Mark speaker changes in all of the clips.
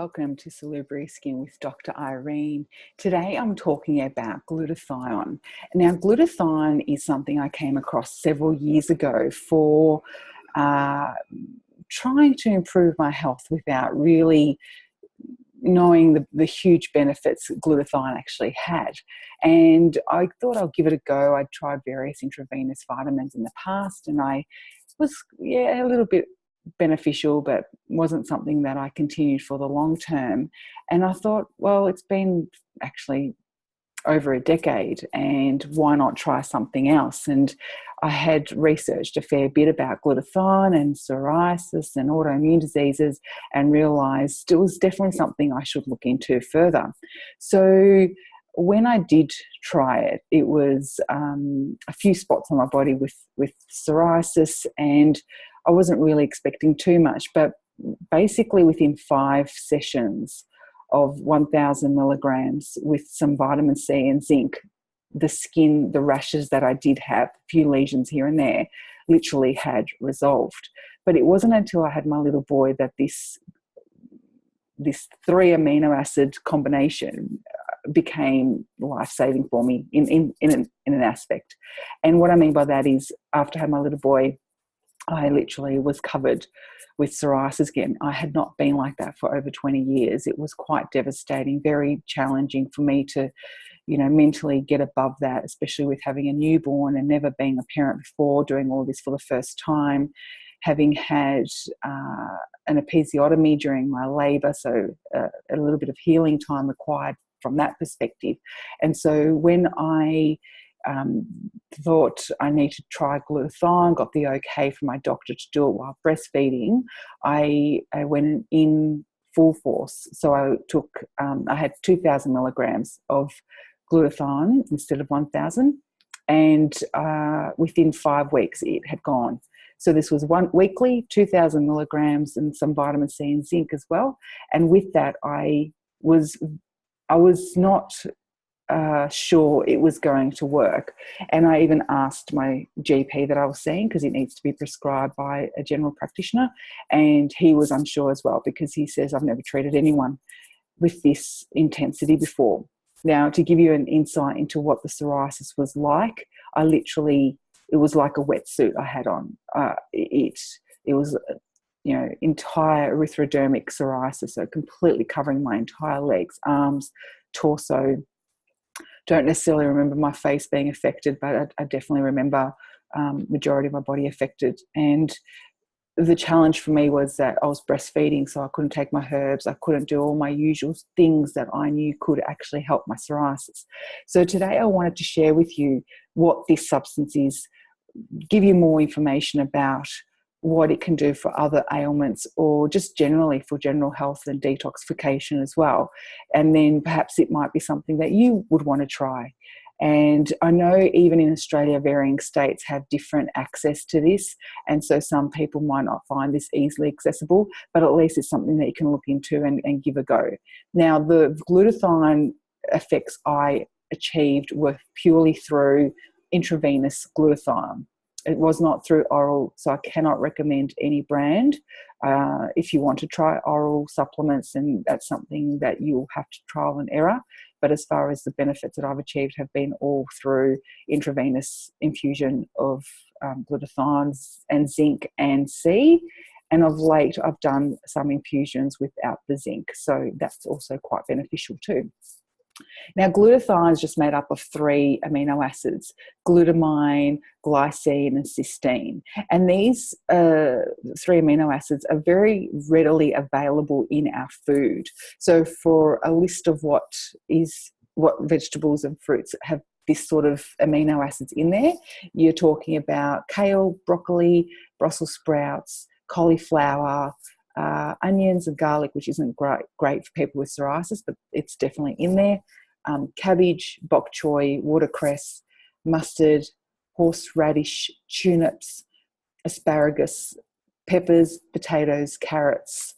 Speaker 1: welcome to Salubrious Skin with Dr. Irene. Today I'm talking about glutathione. Now, glutathione is something I came across several years ago for trying to improve my health without really knowing the huge benefits glutathione actually had. And I thought I'll give it a go. I'd tried various intravenous vitamins in the past, and I was a little bit beneficial, but wasn't something that I continued for the long term. And I thought, well, it's been actually over a decade, and why not try something else? And I had researched a fair bit about glutathione and psoriasis and autoimmune diseases and realised it was definitely something I should look into further. So when I did try it, it was a few spots on my body with psoriasis, and I wasn't really expecting too much, but basically within 5 sessions of 1,000 milligrams with some vitamin C and zinc, the skin, the rashes that I did have, a few lesions here and there, literally had resolved. But it wasn't until I had my little boy that this 3 amino acid combination became life-saving for me in an aspect. And what I mean by that is, after I had my little boy, I literally was covered with psoriasis again. I had not been like that for over 20 years. It was quite devastating, very challenging for me to, mentally get above that, especially with having a newborn and never being a parent before, doing all this for the first time, having had an episiotomy during my labour, so a little bit of healing time required from that perspective. And so when I thought I need to try glutathione, got the okay from my doctor to do it while breastfeeding, I went in full force. So I took, I had 2,000 milligrams of glutathione instead of 1,000, and within 5 weeks it had gone. So this was weekly, 2,000 milligrams and some vitamin C and zinc as well. And with that, I was not sure it was going to work. And I even asked my GP that I was seeing, because it needs to be prescribed by a general practitioner, and he was unsure as well, because he says, I've never treated anyone with this intensity before. Now, to give you an insight into what the psoriasis was like, it was like a wetsuit I had on. It was entire erythrodermic psoriasis, so completely covering my entire legs, arms, torso. Don't necessarily remember my face being affected, but I definitely remember majority of my body affected. And the challenge for me was that I was breastfeeding, so I couldn't take my herbs. I couldn't do all my usual things that I knew could actually help my psoriasis. So today I wanted to share with you what this substance is, give you more information about what it can do for other ailments, or just generally for general health and detoxification as well. And then perhaps it might be something that you would want to try. And I know even in Australia, varying states have different access to this. And so some people might not find this easily accessible, but at least it's something that you can look into and give a go. Now, the glutathione effects I achieved were purely through intravenous glutathione. It was not through oral, so I cannot recommend any brand. If you want to try oral supplements, and that's something that you'll have to trial and error. But as far as the benefits that I've achieved have been all through intravenous infusion of glutathione and zinc and C. And of late, I've done some infusions without the zinc. So that's also quite beneficial too. Now, glutathione is just made up of 3 amino acids: glutamine, glycine, and cysteine. And these 3 amino acids are very readily available in our food. So for a list of what vegetables and fruits have this sort of amino acids in there, you're talking about kale, broccoli, Brussels sprouts, cauliflower, onions and garlic, which isn't great for people with psoriasis, but it's definitely in there. Cabbage, bok choy, watercress, mustard, horseradish, turnips, asparagus, peppers, potatoes, carrots,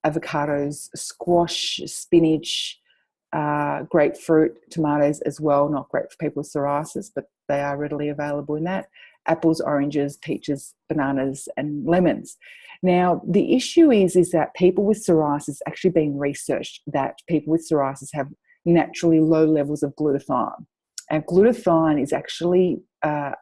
Speaker 1: avocados, squash, spinach, grapefruit, tomatoes as well. Not great for people with psoriasis, but they are readily available in that. apples, oranges, peaches, bananas, and lemons. Now, the issue is that people with psoriasis, actually being researched that people with psoriasis have naturally low levels of glutathione. And glutathione is actually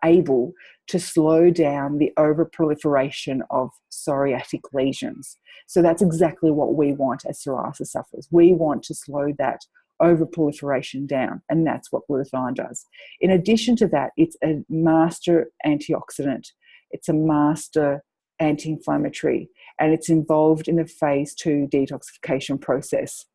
Speaker 1: able to slow down the overproliferation of psoriatic lesions. So that's exactly what we want as psoriasis sufferers. We want to slow that overproliferation down, and that's what glutathione does. In addition to that, it's a master antioxidant. It's a master anti-inflammatory, and it's involved in the phase 2 detoxification process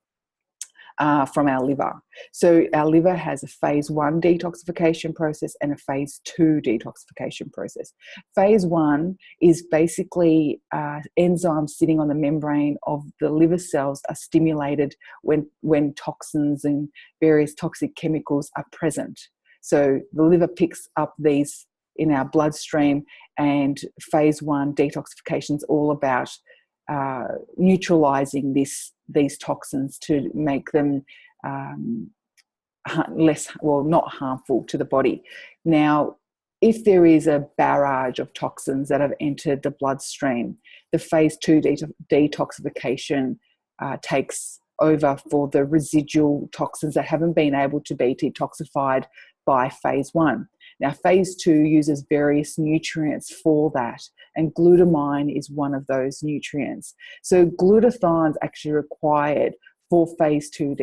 Speaker 1: from our liver. So our liver has a phase 1 detoxification process and a phase 2 detoxification process. Phase 1 is basically enzymes sitting on the membrane of the liver cells are stimulated when toxins and various toxic chemicals are present. So the liver picks up these in our bloodstream, and phase 1 detoxification is all about neutralizing these toxins to make them not harmful to the body. Now, if there is a barrage of toxins that have entered the bloodstream, the phase 2 detoxification takes over for the residual toxins that haven't been able to be detoxified by phase 1. Now, phase 2 uses various nutrients for that, and glutamine is one of those nutrients. So glutathione is actually required for phase 2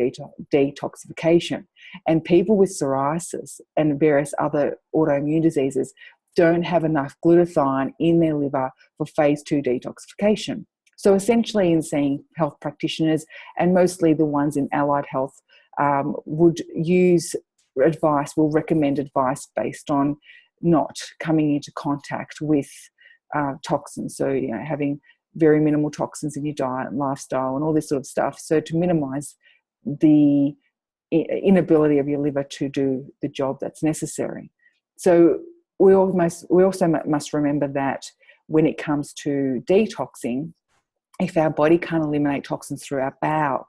Speaker 1: detoxification. And people with psoriasis and various other autoimmune diseases don't have enough glutathione in their liver for phase 2 detoxification. So essentially, in seeing health practitioners, and mostly the ones in allied health, would use advice, will recommend advice based on not coming into contact with toxins. So, having very minimal toxins in your diet and lifestyle and all this sort of stuff. So to minimize the inability of your liver to do the job that's necessary. So we also must remember that when it comes to detoxing, if our body can't eliminate toxins through our bowel,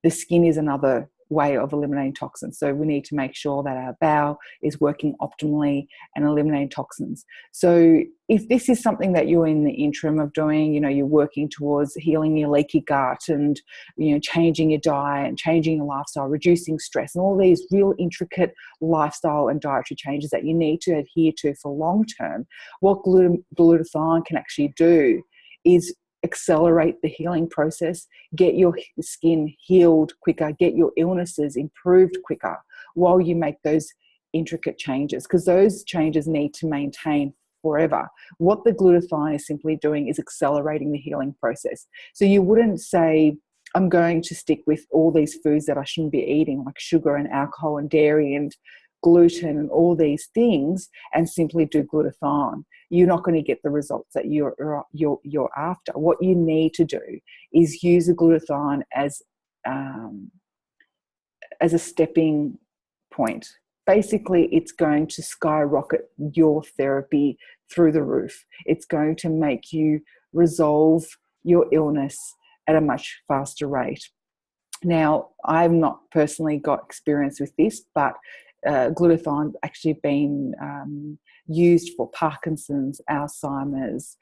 Speaker 1: the skin is another way of eliminating toxins. So we need to make sure that our bowel is working optimally and eliminating toxins. So if this is something that you're in the interim of doing, you're working towards healing your leaky gut and, changing your diet and changing your lifestyle, reducing stress, and all these real intricate lifestyle and dietary changes that you need to adhere to for long term, what glutathione can actually do is accelerate the healing process, get your skin healed quicker, get your illnesses improved quicker while you make those intricate changes, because those changes need to maintain forever. What the glutathione is simply doing is accelerating the healing process. So you wouldn't say, I'm going to stick with all these foods that I shouldn't be eating, like sugar and alcohol and dairy and gluten and all these things, and simply do glutathione. You're not going to get the results that you're after. What you need to do is use the glutathione as a stepping point. Basically, it's going to skyrocket your therapy through the roof. It's going to make you resolve your illness at a much faster rate. Now, I've not personally got experience with this, but glutathione actually been used for Parkinson's, Alzheimer's,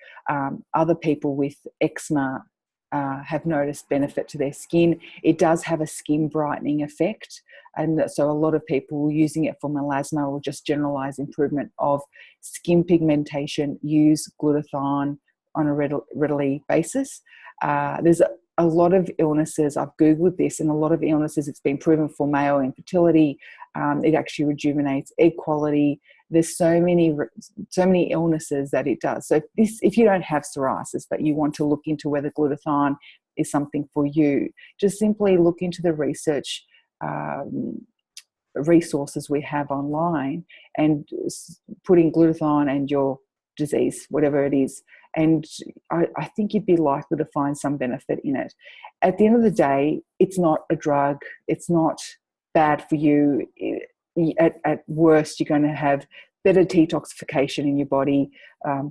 Speaker 1: other people with eczema have noticed benefit to their skin. It does have a skin brightening effect, and so a lot of people using it for melasma or just generalized improvement of skin pigmentation use glutathione on a readily basis. There's a lot of illnesses, I've Googled this, and a lot of illnesses, it's been proven for male infertility. It actually rejuvenates egg quality. There's so many illnesses that it does. So if you don't have psoriasis, but you want to look into whether glutathione is something for you, just simply look into the research resources we have online and putting glutathione and your disease, whatever it is, and I think you'd be likely to find some benefit in it. At the end of the day, it's not a drug. It's not bad for you. At worst, you're going to have better detoxification in your body,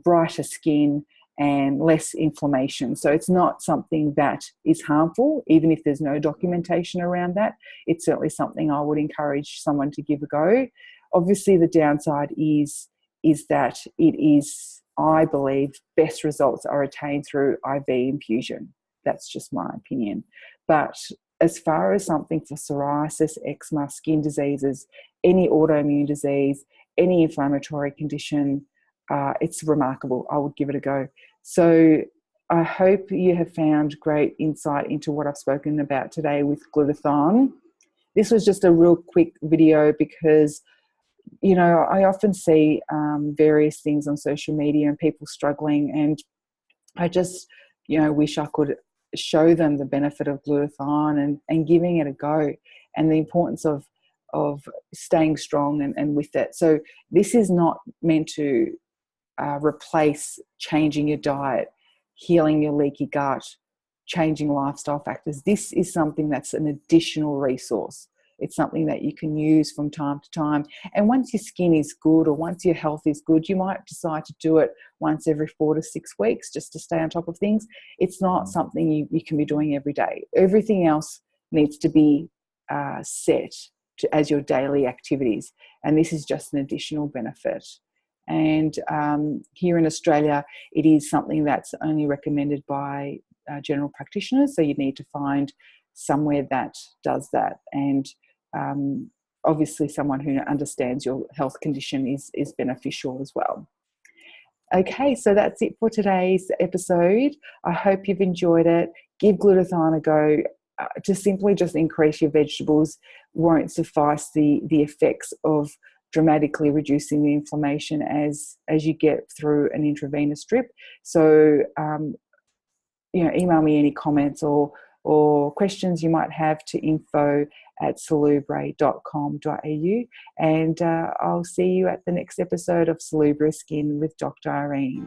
Speaker 1: brighter skin, and less inflammation. So it's not something that is harmful, even if there's no documentation around that. It's certainly something I would encourage someone to give a go. Obviously, the downside is is that it is, I believe, best results are attained through IV infusion. That's just my opinion. But as far as something for psoriasis, eczema, skin diseases, any autoimmune disease, any inflammatory condition, it's remarkable. I would give it a go. So I hope you have found great insight into what I've spoken about today with glutathione. This was just a real quick video because, you know, I often see various things on social media and people struggling, and I just, you know, wish I could show them the benefit of glutathione and giving it a go, and the importance of staying strong and with that. So this is not meant to replace changing your diet, healing your leaky gut, changing lifestyle factors. This is something that's an additional resource. It's something that you can use from time to time. And once your skin is good, or once your health is good, you might decide to do it once every 4 to 6 weeks just to stay on top of things. It's not something you can be doing every day. Everything else needs to be set as your daily activities. And this is just an additional benefit. And here in Australia, it is something that's only recommended by general practitioners. So you need to find somewhere that does that. And obviously someone who understands your health condition is beneficial as well. Okay, so that's it for today's episode. I hope you've enjoyed it. Give glutathione a go. To simply just increase your vegetables won't suffice the effects of dramatically reducing the inflammation as you get through an intravenous drip. So, you know, email me any comments or questions you might have to info@salubre.com.au, and I'll see you at the next episode of Salubre Skin with Dr. Irene.